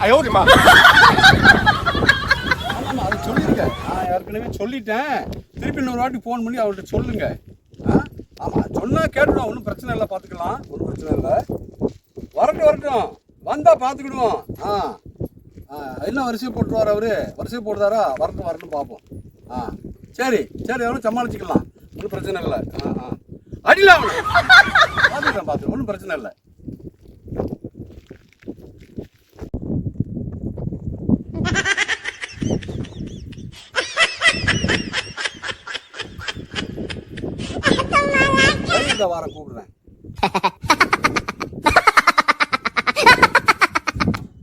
ஐயோடிமா. ஆமாம் அதை சொல்லிருங்க. நான் ஏற்கனவே சொல்லிட்டேன். திருப்பி இன்னொரு வாட்டி ஃபோன் பண்ணி அவர்கிட்ட சொல்லுங்க. ஆமாம் சொன்னால் கேட்டுடுவோம். ஒன்றும் பிரச்சனை இல்லை, பார்த்துக்கலாம். ஒன்றும் பிரச்சனை இல்லை. வரட்டும் வந்தால் பார்த்துக்கிடுவோம். என்ன வரிசை போட்டுருவார் அவரு? வரிசை போட்டுதாரா? வரட்டும் பார்ப்போம். சரி அவனும் சமாளிச்சுக்கலாம். ஒன்றும் பிரச்சனை இல்லை. அடியில் அவனு பார்த்துக்கிறேன். ஒன்றும் பிரச்சனை இல்லை. வாரம் கூப்பிடுறேன்.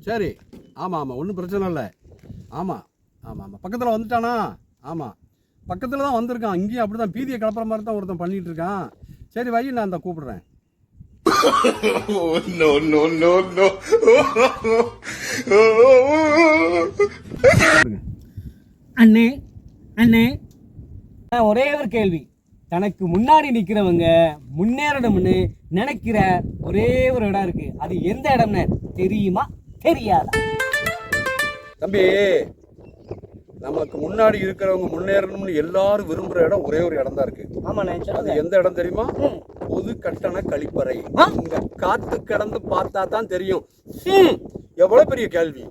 சரி ஆமாம் ஒன்றும் பிரச்சனை இல்லை. ஆமாம் பக்கத்தில் வந்துட்டானா? ஆமாம் பக்கத்தில் தான் வந்திருக்கான். இங்கேயும் அப்படி தான் பீதியை கிளப்புற மாதிரி தான் ஒருத்தன் பண்ணிட்டு இருக்கான். சரி வை, நான் அந்த கூப்பிடுறேன். அண்ணே ஒரே ஒரு கேள்வி. தனக்கு முன்னாடி நிக்கிறவங்க முன்னேறணும்னு நினைக்கிற ஒரே ஒரு இடம் இருக்கு. அது எந்த இடம்னு தெரியுமா தெரியாதா? தம்பி, நமக்கு முன்னாடி இருக்கிறவங்க முன்னேறணும்னு எல்லாரும் விரும்புற இடம் ஒரே ஒரு இடம் தான் இருக்கு. அது எந்த இடம் தெரியுமா? பொது கட்டண கழிப்பறை. இங்க காத்து கிடந்து பார்த்தா தான் தெரியும். எவ்வளவு பெரிய கேள்வி.